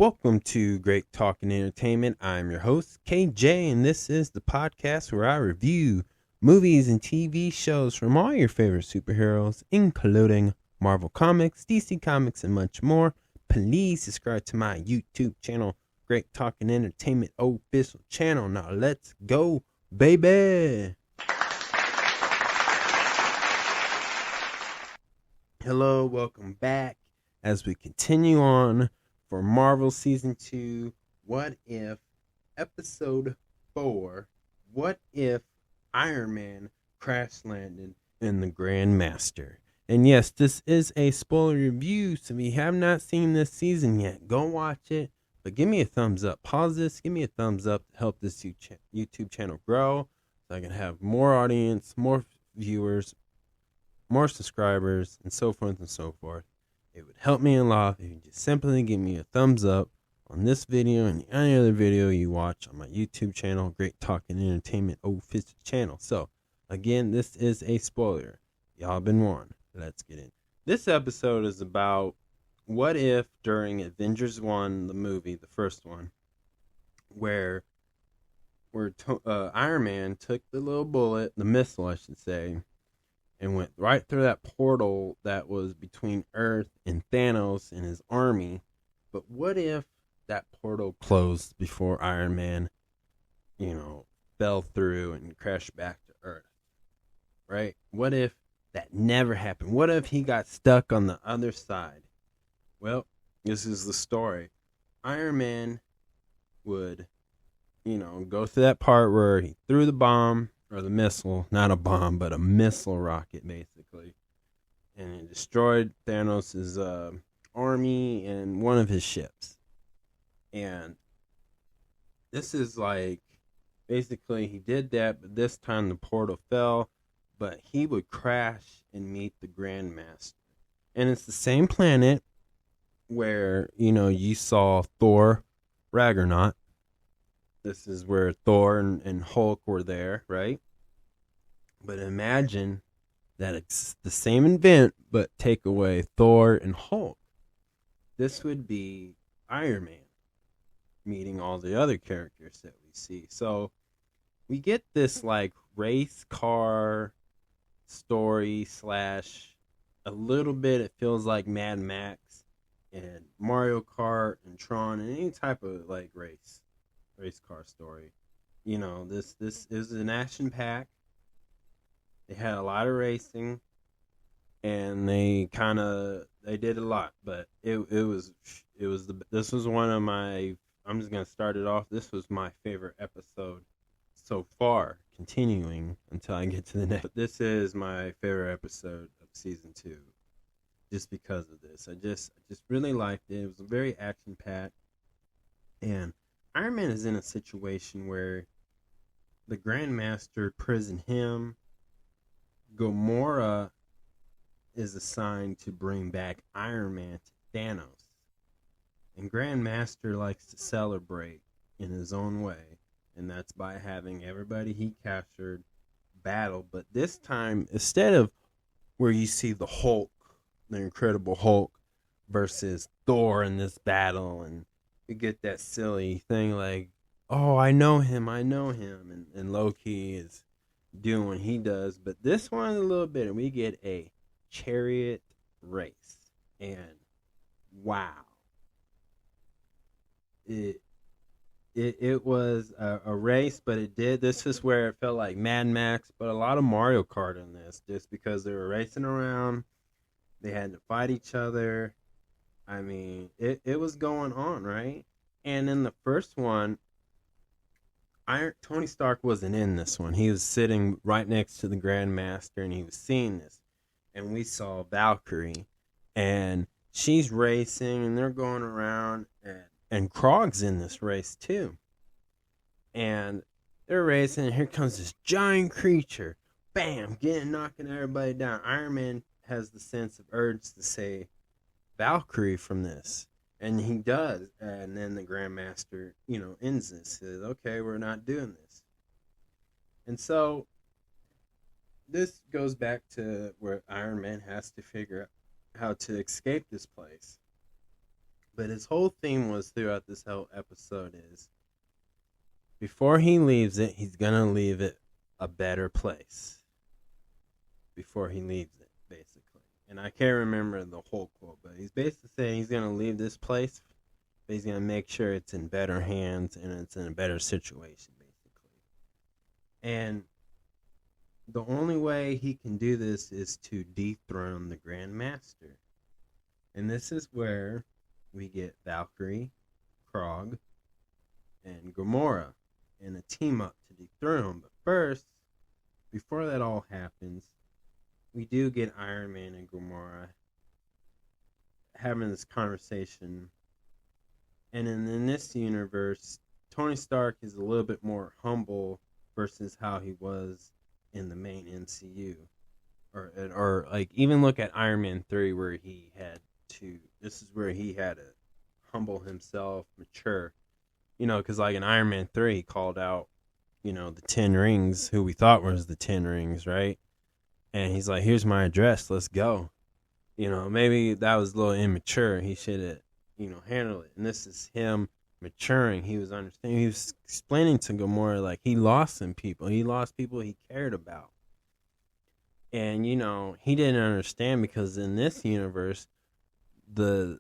Welcome to Great Talking Entertainment. I'm your host, KJ, and this is the podcast where I review movies and TV shows from all your favorite superheroes, including Marvel Comics, DC Comics, and much more. Please subscribe to my YouTube channel, Great Talking Entertainment official channel. Now let's go, baby! Hello, welcome back as we continue on for Marvel Season 2, What If, Episode 4, What If Ironman Crash Landed in the Grandmaster. And yes, this is a spoiler review, so if you have not seen this season yet, go watch it, but give me a thumbs up. Pause this, give me a thumbs up to help this YouTube channel grow, so I can have more audience, more viewers, more subscribers, and so forth and so forth. It would help me a lot if you just simply give me a thumbs up on this video and any other video you watch on my YouTube channel, Great Talking Entertainment official channel. So, again, this is a spoiler. Y'all been warned. Let's get in. This episode is about what if during Avengers 1, the movie, the first one, where Iron Man took the little bullet, the missile, I should say, and went right through that portal that was between Earth and Thanos and his army. But what if that portal closed before Iron Man, fell through and crashed back to Earth? Right? What if that never happened? What if he got stuck on the other side? Well, this is the story. Iron Man would, go through that part where he threw the bomb, or the missile, not a bomb, but a missile rocket, basically. And it destroyed Thanos' army and one of his ships. And this is like, basically, he did that, but this time the portal fell, but he would crash and meet the Grandmaster. And it's the same planet where, you saw Thor Ragnarok. This is where Thor and Hulk were there, right? But imagine that it's the same event, but take away Thor and Hulk. This would be Iron Man meeting all the other characters that we see. So we get this like race car story / a little bit, it feels like Mad Max and Mario Kart and Tron and any type of like race car story. This is an action pack. They had a lot of racing, and they did a lot, but this was one of my, I'm just gonna start it off. This was my favorite episode so far, continuing until I get to the next. This is my favorite episode of season 2, just because of this. I just really liked it. It was very action packed, and Iron Man is in a situation where the Grandmaster prisoned him. Gamora is assigned to bring back Iron Man to Thanos. And Grandmaster likes to celebrate in his own way. And that's by having everybody he captured battle. But this time, instead of where you see the Hulk, the Incredible Hulk, versus Thor in this battle, and you get that silly thing like, oh, I know him, and Loki is doing what he does. But this one a little bit, and we get a chariot race, and wow, it was a race, but this is where it felt like Mad Max, but a lot of Mario Kart in this, just because they were racing around, they had to fight each other. I mean, it was going on, right? And in the first one, Tony Stark wasn't in this one. He was sitting right next to the Grandmaster, and he was seeing this. And we saw Valkyrie, and she's racing, and they're going around, and Krog's in this race too. And they're racing, and here comes this giant creature. Bam! Knocking everybody down. Iron Man has the sense of urge to say Valkyrie from this, and he does. And then the Grandmaster, ends this. He says, okay, we're not doing this. And so this goes back to where Iron Man has to figure out how to escape this place. But his whole theme was throughout this whole episode is before he leaves it, he's gonna leave it a better place. Before he leaves it, basically. And I can't remember the whole quote, but he's basically saying he's gonna leave this place, but he's gonna make sure it's in better hands and it's in a better situation, basically. And the only way he can do this is to dethrone the Grandmaster. And this is where we get Valkyrie, Krog, and Gamora in a team up to dethrone him. But first, before that all happens, we do get Iron Man and Gamora having this conversation. And in this universe, Tony Stark is a little bit more humble versus how he was in the main MCU. Or like, even look at Iron Man 3 where he had to, this is where he had to humble himself, mature. Because like in Iron Man 3, he called out, the 10 rings, who we thought was the 10 rings, right? And he's like, here's my address, let's go. Maybe that was a little immature. He should have, handled it. And this is him maturing. He was understanding. He was explaining to Gamora, like, he lost some people. He lost people he cared about. And, he didn't understand because in this universe, the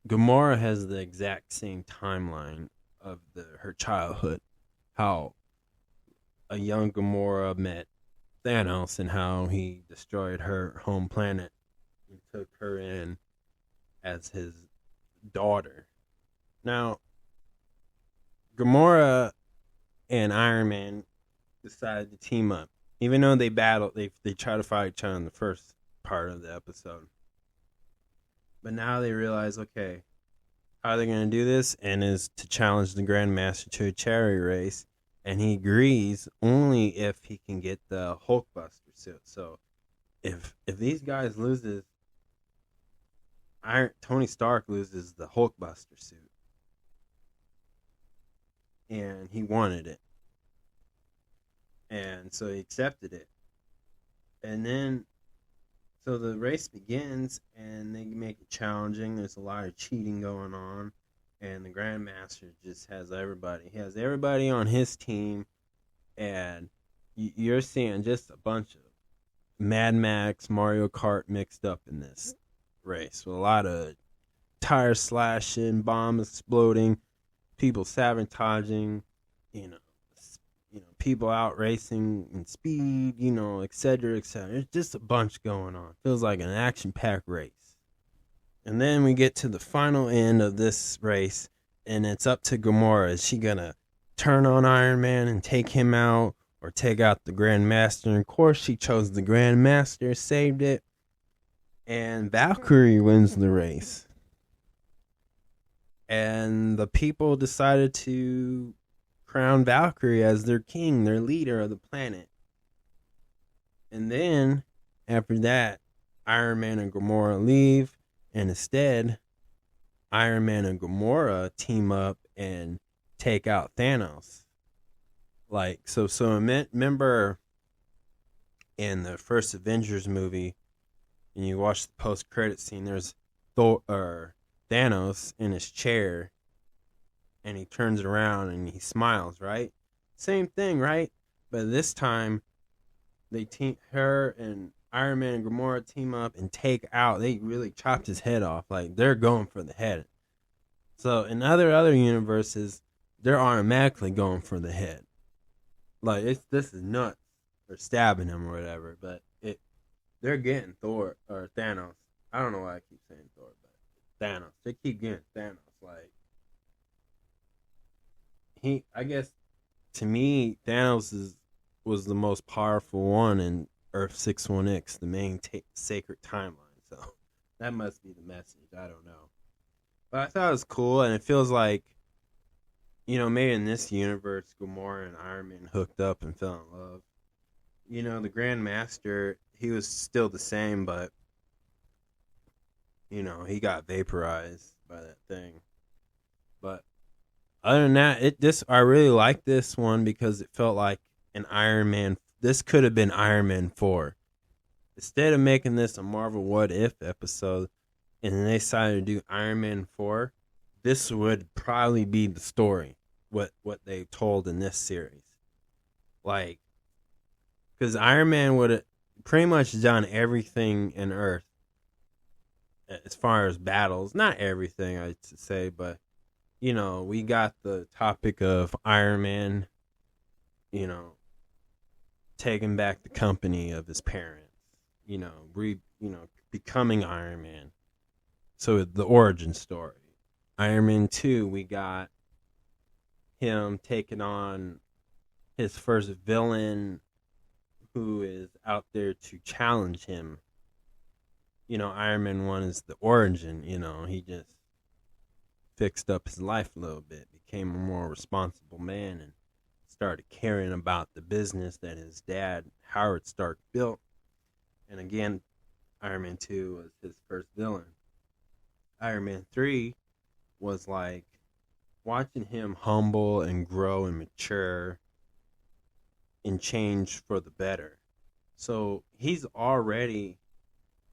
Gamora has the exact same timeline of her childhood. How a young Gamora met Thanos and how he destroyed her home planet and took her in as his daughter. Now, Gamora and Iron Man decided to team up. Even though they battled, they try to fight each other in the first part of the episode. But now they realize, okay, how are they going to do this? And is to challenge the Grandmaster to a charity race. And he agrees only if he can get the Hulkbuster suit. So if these guys loses, Tony Stark loses the Hulkbuster suit. And he wanted it. And so he accepted it. And then, so the race begins, and they make it challenging. There's a lot of cheating going on. And the Grandmaster just has everybody. He has everybody on his team. And you're seeing just a bunch of Mad Max, Mario Kart mixed up in this race. With a lot of tire slashing, bomb exploding, people sabotaging, people out racing in speed, etc., etc. There's just a bunch going on. Feels like an action-packed race. And then we get to the final end of this race, and it's up to Gamora. Is she going to turn on Iron Man and take him out, or take out the Grandmaster? And of course, she chose the Grandmaster, saved it, and Valkyrie wins the race. And the people decided to crown Valkyrie as their king, their leader of the planet. And then, after that, Iron Man and Gamora leave, and instead, Iron Man and Gamora team up and take out Thanos. So remember in the first Avengers movie, and you watch the post-credit scene, there's Thanos in his chair, and he turns around and he smiles, right? Same thing, right? But this time, her and Iron Man and Gamora team up and take out. They really chopped his head off. Like, they're going for the head. So in other universes, they're automatically going for the head. Like, this is nuts. They're stabbing him or whatever. But they're getting Thor or Thanos. I don't know why I keep saying Thor, but Thanos. They keep getting Thanos. Like, I guess, to me, Thanos was the most powerful one in Earth 61X, the main sacred timeline. So that must be the message. I don't know. But I thought it was cool, and it feels like, maybe in this universe, Gamora and Iron Man hooked up and fell in love. The Grandmaster, he was still the same, but, he got vaporized by that thing. But other than that, I really like this one because it felt like an Iron Man. This could have been Iron Man 4. Instead of making this a Marvel What If episode, and they decided to do Iron Man 4, this would probably be the story, what they told in this series. Like, because Iron Man would have pretty much done everything in Earth as far as battles. Not everything, I'd say, but we got the topic of Iron Man, you know, taking back the company of his parents, becoming Iron Man. So the origin story. Iron Man 2, we got him taking on his first villain who is out there to challenge him. Iron Man 1 is the origin, he just fixed up his life a little bit, became a more responsible man, and started caring about the business that his dad, Howard Stark, built. And again, Iron Man 2 was his first villain. Iron Man 3 was like watching him humble and grow and mature and change for the better. So he's already,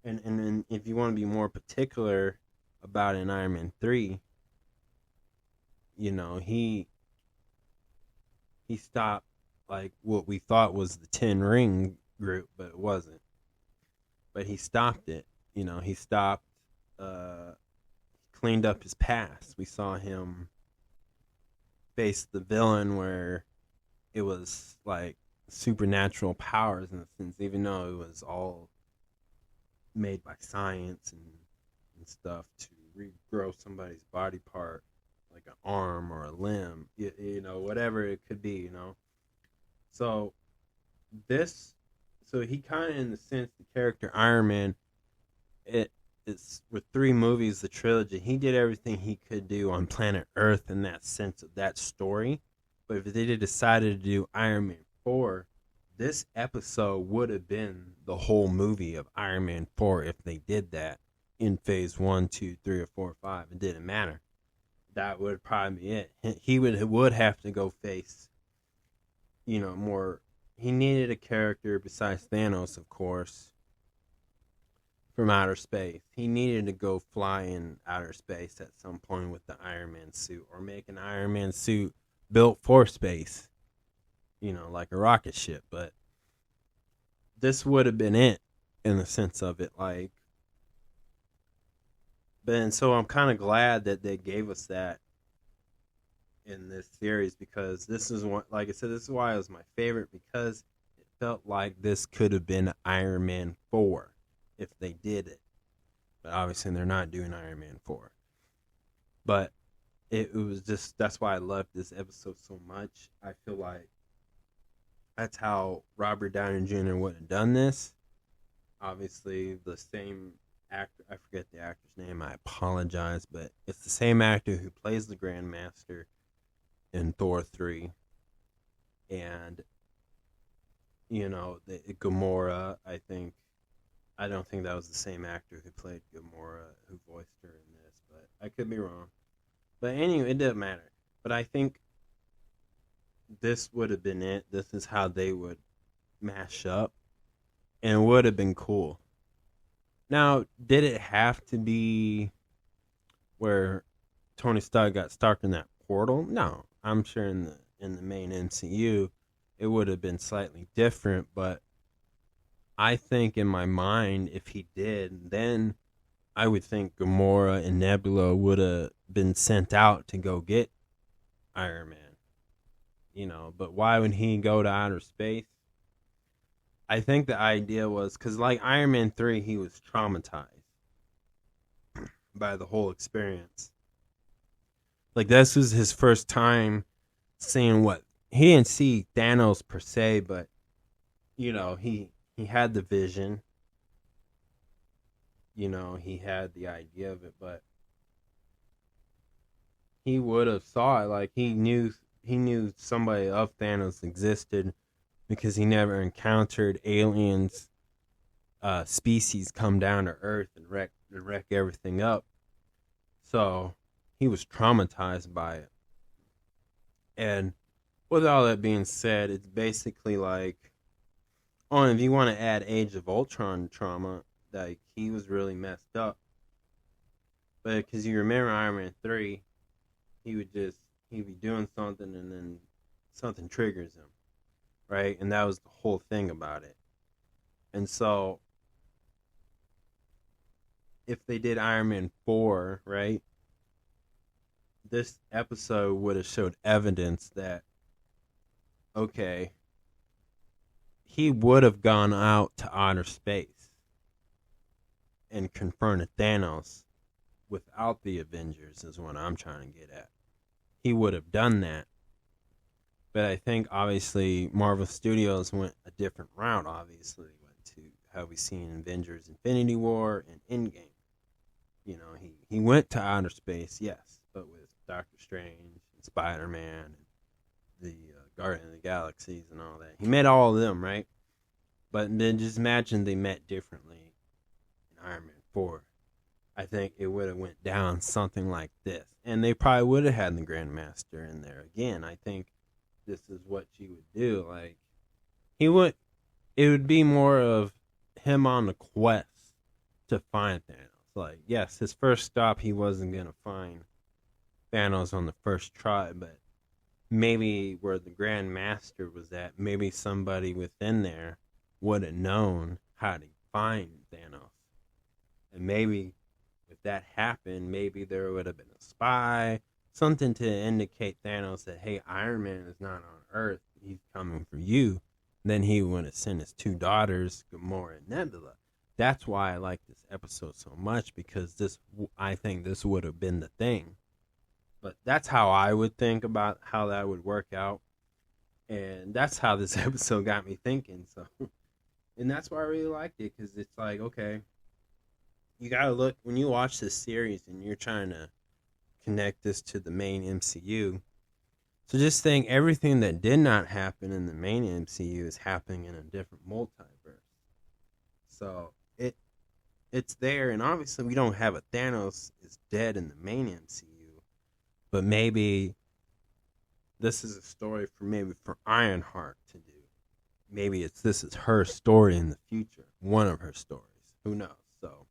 and if you want to be more particular about in Iron Man 3, he stopped like what we thought was the Ten Ring group, but it wasn't. But he stopped it. He stopped, cleaned up his past. We saw him face the villain where it was like supernatural powers in a sense, even though it was all made by science and stuff to regrow somebody's body part, like an arm or a limb, whatever it could be, So so he kind of, in the sense, the character Iron Man, it's with 3 movies, the trilogy, he did everything he could do on planet Earth in that sense of that story. But if they decided to do Iron Man 4, this episode would have been the whole movie of Iron Man 4 if they did that in phase 1, 2, 3, or 4, or 5. It didn't matter. That would probably be it. He would have to go face, more. He needed a character besides Thanos, of course, from outer space. He needed to go fly in outer space at some point with the Iron Man suit, or make an Iron Man suit built for space, like a rocket ship. But this would have been it in the sense of it, like. And so I'm kind of glad that they gave us that in this series, because this is what, like I said, this is why it was my favorite, because it felt like this could have been Iron Man 4 if they did it. But obviously they're not doing Iron Man 4. But it was just, that's why I loved this episode so much. I feel like that's how Robert Downey Jr. would have done this. Obviously the same actor, I forget the actor's name, I apologize, but it's the same actor who plays the Grandmaster in Thor 3. And the Gamora, I don't think that was the same actor who played Gamora who voiced her in this, but I could be wrong. But anyway, it doesn't matter. But I think this would have been it. This is how they would mash up, and it would have been cool. Now, did it have to be where Tony Stark got stuck in that portal? No, I'm sure in the main MCU, it would have been slightly different. But I think in my mind, if he did, then I would think Gamora and Nebula would have been sent out to go get Iron Man. But why would he go to outer space? I think the idea was because, like Iron Man 3, he was traumatized by the whole experience. Like, this was his first time seeing what he didn't see Thanos per se, but he had the vision. He had the idea of it, but he would have saw it. Like, he knew somebody of Thanos existed, because he never encountered aliens, species come down to Earth and wreck everything up. So he was traumatized by it. And with all that being said, it's basically like, if you want to add Age of Ultron trauma, like, he was really messed up. But because you remember Iron Man 3, he'd be doing something and then something triggers him, right? And that was the whole thing about it. And so if they did Iron Man 4, right, this episode would have showed evidence that, okay, he would have gone out to outer space and confronted Thanos without the Avengers, is what I'm trying to get at. He would have done that. But I think, obviously, Marvel Studios went a different route, obviously. Went to how we seen Avengers Infinity War and Endgame. You know, he went to outer space, yes, but with Doctor Strange and Spider-Man and the Guardian of the Galaxies and all that. He met all of them, right? But then just imagine they met differently in Iron Man 4. I think it would have went down something like this. And they probably would have had the Grandmaster in there again. I think this is what you would do. Like, it would be more of him on the quest to find Thanos. Like, yes, his first stop, he wasn't going to find Thanos on the first try, but maybe where the Grandmaster was at, maybe somebody within there would have known how to find Thanos. And maybe if that happened, maybe there would have been a spy, something to indicate Thanos that, hey, Iron Man is not on Earth, he's coming for you. Then he would have sent his two daughters, Gamora and Nebula. That's why I like this episode so much, because I think this would have been the thing. But that's how I would think about how that would work out. And that's how this episode got me thinking. So, and that's why I really liked it, because it's like, okay, you got to look, when you watch this series and you're trying to connect this to the main MCU. So just think everything that did not happen in the main MCU is happening in a different multiverse. So it's there, and obviously we don't have a Thanos is dead in the main MCU, but maybe this is a story for Ironheart to do. Maybe this is her story in the future, one of her stories. Who knows? So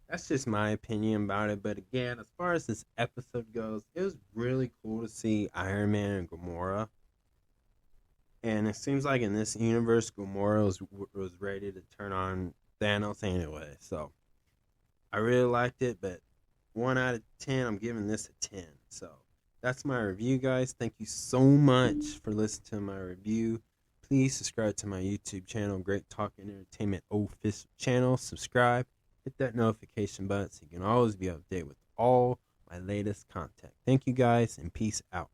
that's just my opinion about it. But again, as far as this episode goes, it was really cool to see Iron Man and Gamora. And it seems like in this universe, Gamora was ready to turn on Thanos anyway. So I really liked it, but 1 out of 10, I'm giving this a 10. So that's my review, guys. Thank you so much for listening to my review. Please subscribe to my YouTube channel, Great Talk and Entertainment Official channel. Subscribe. Hit that notification button so you can always be updated with all my latest content. Thank you, guys, and peace out.